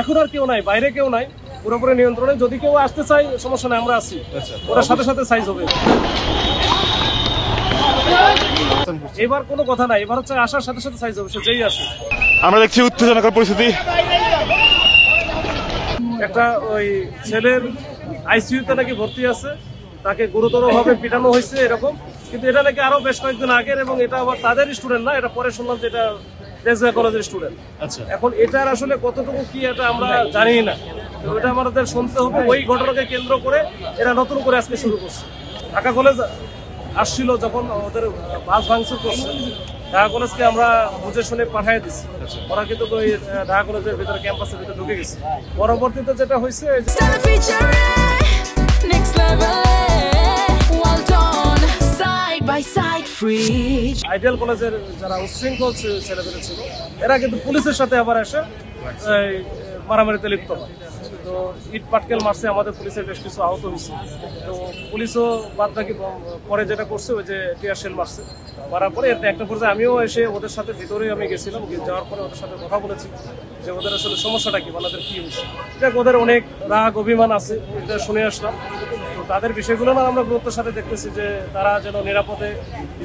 এখন আর কেউ নাই, বাইরে কেউ নাই, পুরোপুরি নিয়ন্ত্রণে। যদি কেউ আসতে চাই সমস্যা নাই, আমরা আছি, ওরা সাথে সাথে সাইজ হবে। এবার কোনো কথা নাই, এবার হচ্ছে আসার সাথে সাথে সাইজ হবে, সে যেই আসে। আমরা দেখছি উত্তেজনাকর পরিস্থিতি। একটা ওই ছেলের আইসিইউতে নাকি ভর্তি আছে, তাকে গুরুতরভাবে পিটানো হয়েছে এরকম, কিন্তু এটা নাকি আরো বেশ কয়েকদিন আগের, এবং এটা আবার তাদের স্টুডেন্ট না, এটা পরে শুনলাম যে এটা তেজগাঁ কলেজের স্টুডেন্ট। আচ্ছা, এখন এটার আসলে কতটুকু কি এটা আমরা জানি না, তো এটা আমাদের শুনতে হবে। ওই ঘটনাকে কেন্দ্র করে এরা নতুন করে আজকে শুরু করছে। ঢাকা কলেজ আসছিল যখন ওদের বাস ভাঙচুর করছে, ঢাকা কলেজকে আমরা বুঝে শুনে পাঠিয়ে দিচ্ছি। ওরা কিন্তু ওই ঢাকা কলেজের ভিতরে ক্যাম্পাসের ভিতরে ঢুকে গেছে। পরবর্তীতে যেটা হয়েছে, আইডিয়াল কলেজের যারা উচ্ছৃঙ্খল ছেলেপেলে ছিল, এরা কিন্তু পুলিশের সাথে আবার এসে মারামারিতে লিপ্ত হয়। তো ইট পাটকেল মারছে, আমাদের পুলিশের বেশ কিছু আহত হয়েছে। তো পুলিশও বাদ বাকি পরে যেটা করছে, ওই যে টিয়ার শেল মারছে, মারার পরে একটা পর্যায়ে আমিও এসে ওদের সাথে ভিতরে আমি গেছিলাম। যাওয়ার পরে ওদের সাথে কথা বলেছি যে ওদের আসলে সমস্যাটা কি, ওদের কি হয়েছে। যাক, ওদের অনেক রাগ অভিমান আছে, এটা শুনে আসলাম। তো তাদের বিষয়গুলো না আমরা গুরুত্বের সাথে দেখতেছি, যে তারা যেন নিরাপদে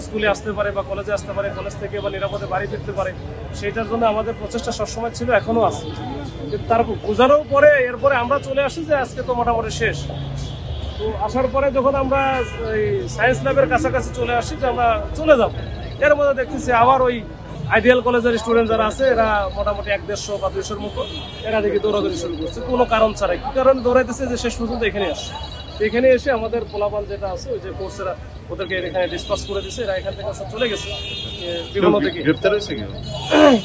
স্কুলে আসতে পারে বা কলেজে আসতে পারে, কলেজ থেকে বা নিরাপদে বাড়ি ফিরতে পারে, সেইটার জন্য আমাদের প্রচেষ্টা সবসময় ছিল, এখনো আছে। কিন্তু তার বোঝানোর পরে এরপরে আমরা চলে আসি যে আজকে তো মোটামুটি শেষ। তো আসার পরে যখন আমরা ওই সায়েন্স ল্যাবের কাছাকাছি চলে আসি যে আমরা চলে যাব, এর মধ্যে দেখতেছি আবার ওই আইডিয়াল কলেজের স্টুডেন্ট যারা আছে, এরা মোটামুটি 150 বা 200-র মতো, এরা দেখি দৌড়াদৌড়ি শুরু করছে কোনো কারণ ছাড়াই। কি কারণে দৌড়াইতেছে, যে শেষ পর্যন্ত এখানে আসছে। এখানে এসে আমাদের পোলাপান যেটা আছে, ওই যে কোর্সেরা, ওদেরকে এখানে ডিসপাস করে দিচ্ছে। এরা এখান থেকে চলে গেছে বিভিন্ন দিকে। গ্রেপ্তার হয়েছে কেউ?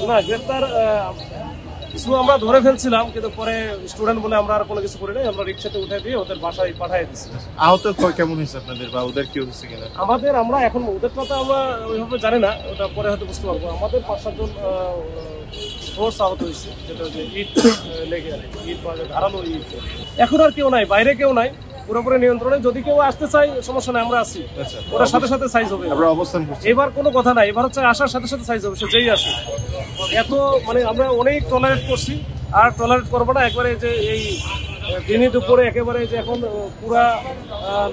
না, গ্রেপ্তার কিছু আমরা ধরে ফেলছিলাম, কিন্তু পরে স্টুডেন্ট বলে আমরা আর কোনো কিছু করি নাই, আমরা রিক্সাতে উঠে দিয়ে ওদের বাসায় পাঠিয়ে দিচ্ছি। আহত কেমন হয়েছে আপনাদের, বা ওদের কি হয়েছে কিনা? আমরা এখন ওদের কথা আমরা ওইভাবে জানি না, ওটা পরে হয়তো বুঝতে পারবো। আমাদের 5-7 জন ফোর্স আহত হয়েছে, যেটা হচ্ছে ইট লেগে ইট বা ধারালো ইট। এখন আর কেউ নাই, বাইরে কেউ নাই, পুরোপুরি নিয়ন্ত্রণে। যদি কেউ আসতে চাই সমস্যা নাই, আমরা আছি, ওরা সাথে সাথে সাইজ হবে। আমরা অবস্থান করছি। এবার কোনো কথা নাই, এবার হচ্ছে আসার সাথে সাথে সাইজ হবে, সে যেই আসে। এত আমরা অনেক টলারেট করছি, আর টলারেট করবো না একবারে। যে এই দিনই দুপুরে একেবারে যে এখন পুরা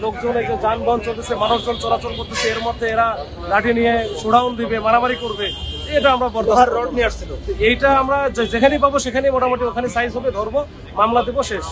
লোকজন, এই যে যানবাহন চলতেছে, মানুষজন চলাচল করতেছে, এর মধ্যে এরা লাঠি নিয়ে শোডাউন দিবে, মারামারি করবে, এটা আমরা রড নিয়ে আসছিল। এইটা আমরা যেখানেই পাবো সেখানেই মোটামুটি ওখানে সাইজ হবে, ধরবো, মামলা দেবো, শেষ।